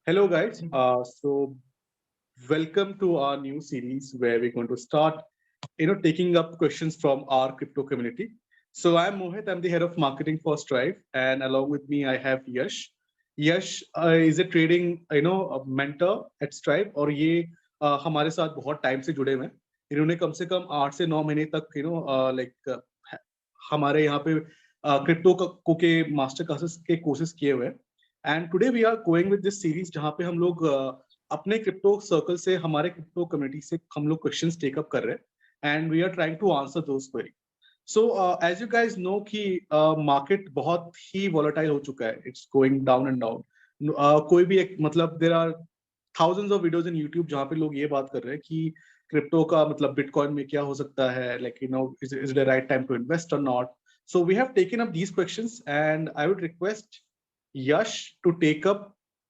Hello, guys. So welcome to our new series where we're going to start, taking up questions from our crypto community. So I'm Mohit. I'm the head of marketing for Strive, and along with me I have Yash. Yash is a trading, a mentor at Strive, और ये हमारे साथ बहुत time से जुड़े हुए हैं. इन्होंने कम से कम 8 से 9 महीने तक, हमारे यहाँ पे क्रिप्टो को के मास्टर क्लासेस के कोर्सेज किए हुए हैं. And today we are going with this series जहाँ पे हम लोग अपने क्रिप्टो सर्कल से हमारे क्रिप्टो कम्युनिटी से हम लोग क्वेश्चंस टेकअप कर रहे हैं and we are trying to answer those query. So as you guys know कि मार्केट बहुत ही वॉलेटाइल हो चुका है. It's going down and down. कोई भी एक मतलब there are thousands of videos in YouTube जहाँ पे लोग ये बात कर रहे हैं कि क्रिप्टो का मतलब बिटकॉइन में क्या हो सकता है, like is it the right time to invest और not. So we have taken up these questions, and I would request Yash to take up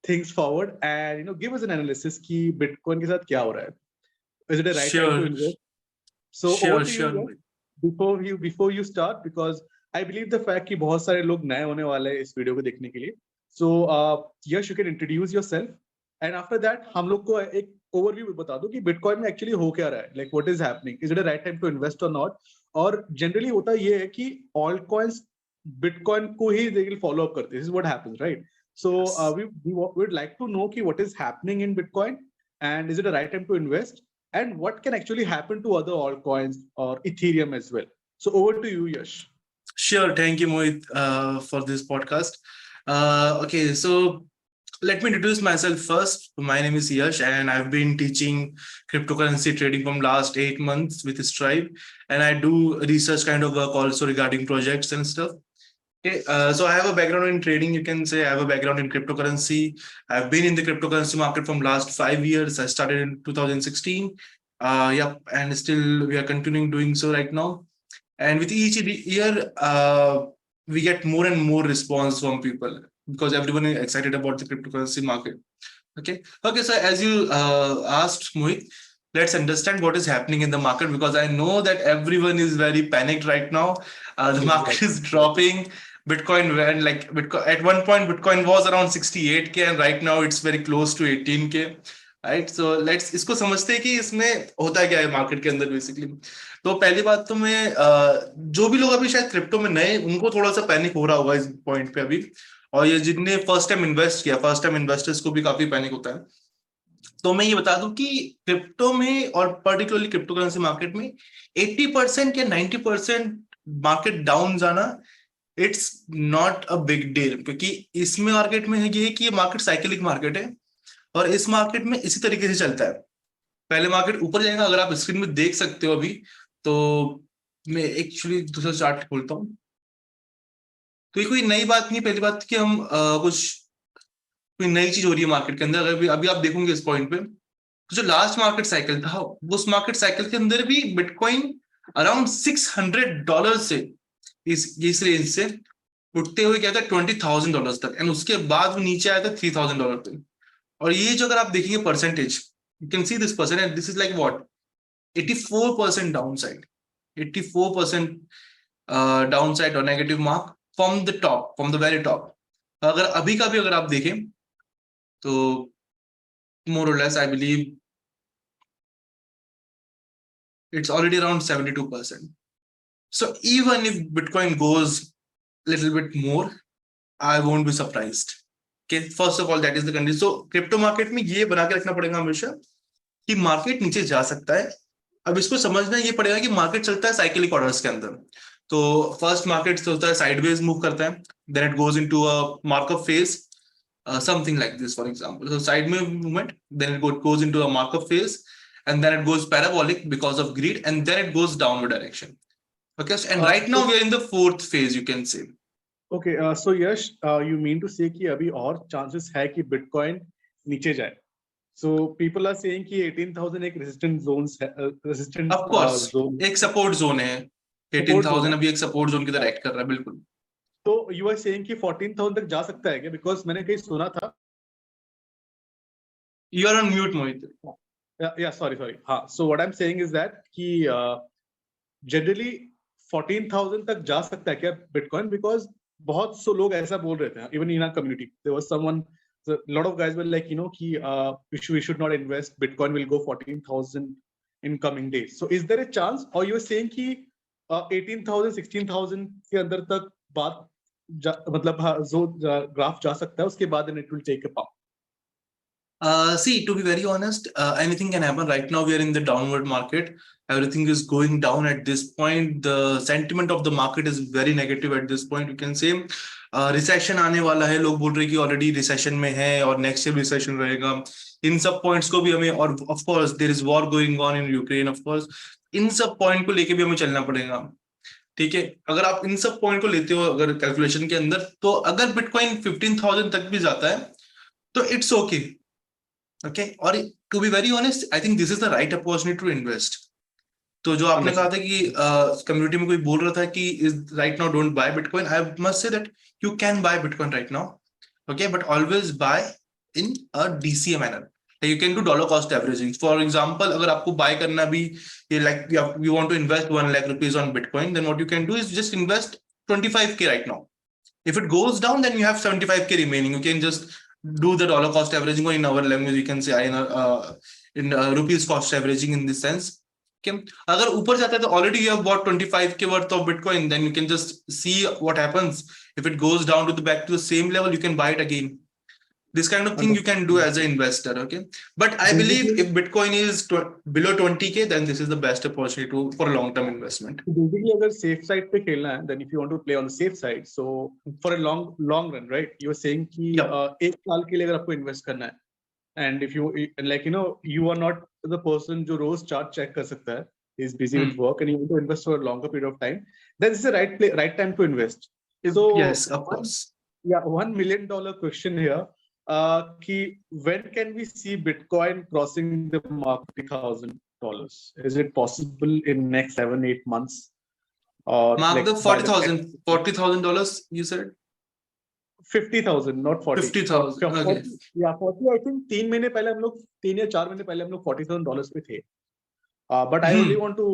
things forward and give us an analysis कि Bitcoin के साथ क्या हो रहा है. Is it a right time to Sure, invest? So over to you, sure. Yash. Before you start, because I believe the fact कि बहुत सारे लोग नए होने वाले हैं इस वीडियो को देखने के लिए. So Yash, you can introduce yourself, and after that हम लोग को एक ओवरव्यू बता दो कि बिटकॉइन में एक्चुअली हो क्या रहा है, like what is happening, is it a right time to invest और नॉट. और जनरली होता ये है कि ऑल्ट कॉइन्स बिटकॉइन को ही दे विल फॉलो अप करते हैं. This is what happens, right? So Yes. We would like to know कि what is happening in bitcoin and is it a right time to invest and what can actually happen to other altcoins or Ethereum as well. So over to you, Yash. Sure. Thank you, Mohit, for this podcast. Okay, so let me introduce myself first. My name is Yash, and I've been teaching cryptocurrency trading from last 8 months with Stripe, and I do research kind of work also regarding projects and stuff. Okay, so I have a background in trading. You can say I have a background in cryptocurrency. I've been in the cryptocurrency market from last 5 years. I started in 2016. Yep, and still we are continuing doing so right now. And with each year, we get more and more response from people because everyone is excited about the cryptocurrency market. Okay. So as you asked, Mohit, let's understand what is happening in the market because I know that everyone is very panicked right now. The market is dropping. Bitcoin went like Bitcoin at one point. Bitcoin was around 68K, and right now it's very close to 18K. Right so let's इसको समझते हैं कि इसमें होता क्या है market के अंदर बेसिकली. तो पहली बात तो मैं जो भी लोग अभी शायद क्रिप्टो में नए उनको थोड़ा सा पैनिक हो रहा होगा इस पॉइंट पे अभी. और ये जिनने फर्स्ट टाइम इन्वेस्ट किया, फर्स्ट टाइम इन्वेस्टर्स को भी काफी पैनिक होता है. तो मैं ये बता दूं कि क्रिप्टो में और पर्टिकुलरली क्रिप्टो करेंसी मार्केट में 80% या 90% मार्केट डाउन जाना it's not a big deal, क्योंकि इसमें मार्केट में ये है कि ये मार्केट साइकिलिक मार्केट है और इस मार्केट में इसी तरीके से चलता है. पहले मार्केट ऊपर जाएगा, अगर आप स्क्रीन में देख सकते हो अभी, तो मैं एक्चुअली दूसरा चार्ट खोलता हूं. तो ये कोई नई बात नहीं. पहली बात कि हम कुछ कोई नई चीज हो रही है मार्केट के अंदर. अगर अभी आप देखोगे इस पॉइंट पे, तो जो लास्ट मार्केट साइकिल था उस मार्केट साइकिल के अंदर भी बिटकॉइन अराउंड $600 से इस रेंज से उठते हुए क्या था $20,000 तक, एंड उसके बाद वो नीचे आया था $3,000 पे. और ये जो अगर आप देखेंगे percentage, you can see this percent and this is like what 84% down side. 84% down side और negative mark from the top, from the very top. अगर अभी का भी अगर आप देखें तो more or less I believe it's already around 72%. So even if Bitcoin goes a little bit more, I won't be surprised. Okay, first of all that is the condition. So crypto market में ये बना के रखना पड़ेगा हमेशा कि market नीचे जा सकता है. अब इसको समझना ये पड़ेगा कि मार्केट चलता है साइकिलिक ऑर्डर्स के अंदर. तो फर्स्ट मार्केट से होता है साइडवेज मूव करता है, then it goes into a markup phase, something like this for example. So side movement, then it goes into a markup phase, and then it goes parabolic because of greed, and then it goes downward direction. Okay, and right now we are in the fourth phase, you can say. Okay, so Yash, you mean to say कि अभी और chances है कि Bitcoin नीचे जाए? So people are saying कि 18,000 एक resistant zones है, resistant of course zone, एक support zone है. 18,000 अभी एक support zone की तरह act कर रहा है. बिल्कुल. तो you are saying कि 14,000 तक जा सकता है क्या? Because मैंने कहीं सुना था. You are on mute, Mohit. Yeah, sorry. हाँ, so what I'm saying is that कि generally 14,000 तक जा सकता है क्या Bitcoin? Because बहुत से लोग ऐसा बोल रहे थे, even in our community there was someone So a lot of guys were like, we should not invest. Bitcoin will go 14,000 in coming days. So is there a chance, or you're saying कि 18,000, 16,000 के अंदर तक बात मतलब जो graph जा सकता है, उसके बाद and it will take a pump? See, to be very honest, anything can happen. Right now, we are in the downward market. Everything is going down at this point. The sentiment of the market is very negative at this point. You can say recession आने वाला है. लोग बोल रहे हैं कि already recession में है और next year recession रहेगा. इन सब points को भी हमें, और of course there is war going on in Ukraine. Of course, इन सब point को लेके भी हमें चलना पड़ेगा. ठीक है, अगर आप इन सब पॉइंट को लेते हो अगर कैलकुलेशन के अंदर, तो अगर बिटकॉइन 15,000 तक भी जाता है तो इट्स ओके. ओके, और to be very honest, I think this is the right opportunity to invest. तो जो आपने कहा था कि कम्युनिटी में कोई बोल रहा था कि is right now don't buy bitcoin, I must say that you can buy bitcoin right now. Okay, but always buy in a DCA manner. You can do dollar cost averaging. For example, अगर आपको buy करना भी, like you want to invest 1 lakh rupees on Bitcoin, then what you can do is just invest 25k right now. If it goes down, then you have 75k remaining. You can just do the dollar cost averaging, or in our language you can say in rupees cost averaging in this sense. Okay, अगर ऊपर जाता है तो already you have bought 25k worth of Bitcoin, then you can just see what happens. If it goes down to the back to the same level, you can buy it again. This kind of thing you can do as an investor. Okay, but I believe if Bitcoin is below 20k, then this is the best opportunity for a long-term investment. Basically, अगर safe side पे खेलना है, then if you want to play on the safe side, so for a long run, right? You were saying कि एक साल के लिए अगर आपको invest करना है, and if you like, you are not the person जो रोज chart check कर सकता है, is busy with work, and you want to invest for a longer period of time, then this is the right time to invest. So yes, of course. Yeah, $1 million question here. When can we see Bitcoin crossing the mark $50,000? Is it possible in next 7-8 months? Mark like the $40,000 you said? 50,000, not 40. 50,000. Okay. Yeah, 40. I think 3 महीने पहले हम लोग 3 या 4 महीने पहले हम लोग $40,000 पे थे. But I only want to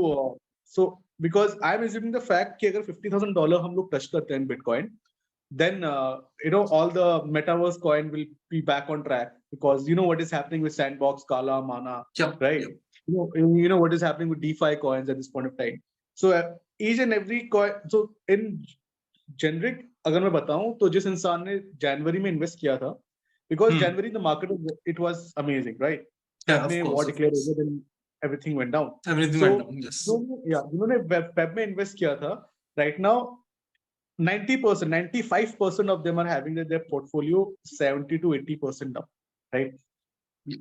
so because I'm assuming the fact कि अगर $50,000 हम लोग touch करते हैं Bitcoin, then all the metaverse coin will be back on track, because what is happening with Sandbox, Kala, Mana, right? You know what is happening with DeFi coins at this point of time. So each and every coin, so in generic अगर मैं बताऊं तो जिस इंसान ने जनवरी में invest किया था, because January the market it was amazing, right? Yeah, of course, war declared over, then everything went down. Everything went down, yes. जिन्होंने वेब में इन्वेस्ट किया था, right now 90%, 95% of them are having their portfolio 70 to 80% up, right?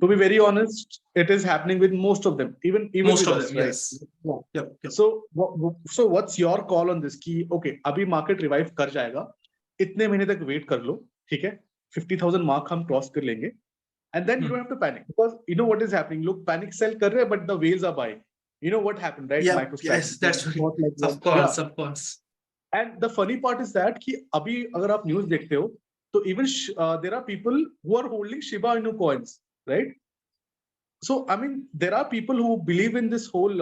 To be very honest, it is happening with most of them, even most with of us, them, right? yes. Yep. So what's your call on this? कि okay, अभी market revive कर जाएगा, इतने महीने तक wait कर लो, ठीक है? 50,000 mark हम cross कर लेंगे, and then you don't have to panic, because you know what is happening. लोग panic sell कर रहे हैं, but the whales are buying. You know what happened, right? Yeah, yes, that's right. Of course. And the funny part is that कि अभी अगर आप news देखते हो तो even there are people who are holding Shiba Inu coins, right? So I mean, there are people who believe in this whole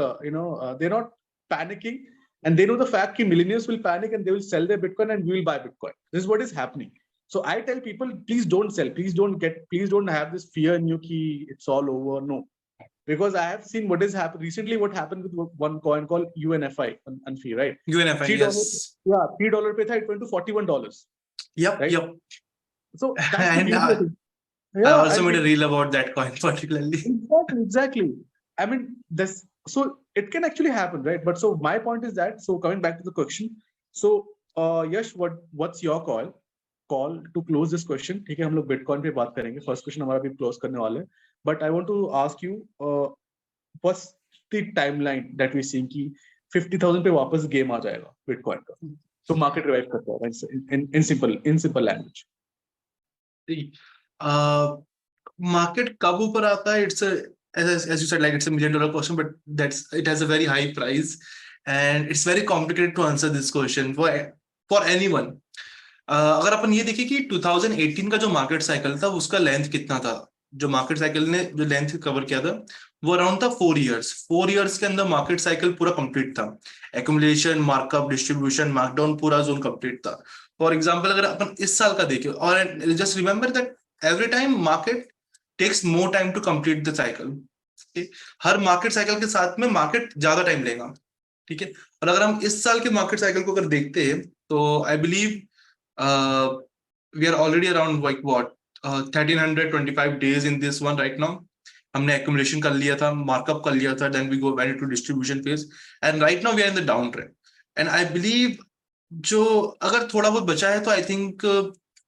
they're not panicking, and they know the fact that millennials will panic and they will sell their Bitcoin and we will buy Bitcoin. This is what is happening. So I tell people, please don't sell, please don't have this fear in you कि it's all over. No, because I have seen what has happened recently. What happened with one coin called UNFI, Unfi, right? UNFI, yes. Yeah, $3 पे था, it went to $41. Yep, right? Yep. So that's and I also made a reel about that coin particularly. Exactly. I mean, so it can actually happen, right? But so my point is that, so coming back to the question, so Yash, what's your call to close this question? ठीक है, हम लोग Bitcoin पे बात करेंगे. First question हमारा भी close करने वाले हैं. But I want to ask you, what's the timeline that we're seeing कि 50,000 पे वापस game आ जाएगा Bitcoin का? So market revive करता है in simple language. Market कब ऊपर आता है? It's as you said, like it's $1 million question, but it has a very high price, and it's very complicated to answer this question for anyone. अगर अपन ये देखें कि 2018 का जो मार्केट साइकिल था उसका लेंथ कितना था, जो मार्केट साइकिल ने जो लेंथ कवर किया था वो अराउंड था 4 years. 4 years के अंदर मार्केट साइकिल पूरा कंप्लीट था. एक्यूमुलेशन, मार्कअप, डिस्ट्रीब्यूशन, मार्कडाउन, पूरा जोन कंप्लीट था. फॉर एग्जांपल अगर अपन इस साल का देखें, और just remember that every time market takes more time to complete the cycle. Her market cycle के साथ में मार्केट ज्यादा टाइम लेगा, ठीक है। और अगर हम इस साल के मार्केट साइकिल को अगर देखते हैं तो I believe we are already around like what 1325 days in this one right now. हमने एक्यूमुलेशन कर लिया था, मार्कअप कर लिया था, then we go went to distribution phase and right now we are in the down trend. And I believe जो अगर थोड़ा बहुत बचा है तो आई थिंक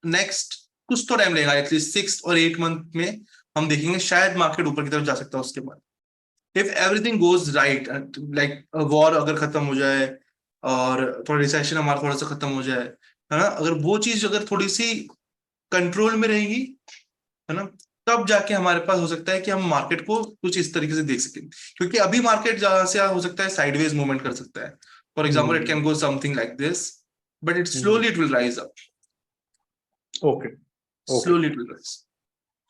नेक्स्ट कुछ तो टाइम लगेगा, एटलीस्ट 6 और 8 मंथ में हम देखेंगे शायद मार्केट ऊपर की तरफ जा सकता है। उसके बाद if everything goes right, like war अगर खत्म हो जाए और थोड़ा रिसेशन हमारा थोड़ा सा खत्म हो जाए, है ना, अगर वो चीज अगर थोड़ी सी कंट्रोल में रहेगी, है ना, तब जाके हमारे पास हो सकता है कि हम मार्केट को कुछ इस तरीके से देख सकें। क्योंकि अभी मार्केट जहां से हो सकता है साइडवेज मूवमेंट कर सकता है। For example it can go something like this, but it slowly it will rise up. Okay. Slowly it will rise.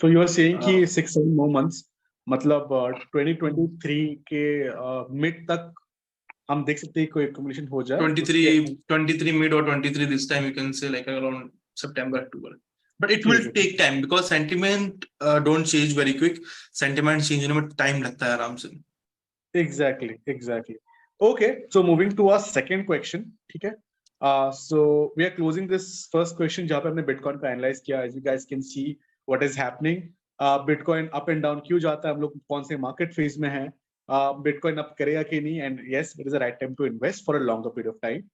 So you are saying कि 6-7 more months, मतलब 2023 के मिड तक हम देख सकते हैं कोई accumulation हो जाए। 23 mid or 23 this time you can say like around September, October. But it will take time because sentiment don't change very quick. Sentiment change होने में time लगता है आराम से। Exactly. Okay, so moving to our second question, ठीक है। So we are closing this first question जहाँ पे हमने Bitcoin को analyze किया। As you guys can see what is happening, Bitcoin up and down क्यों जाता है, हम लोग कौन से market phase में हैं, Bitcoin up करेगा कि नहीं, and yes, it is the right time to invest for a longer period of time.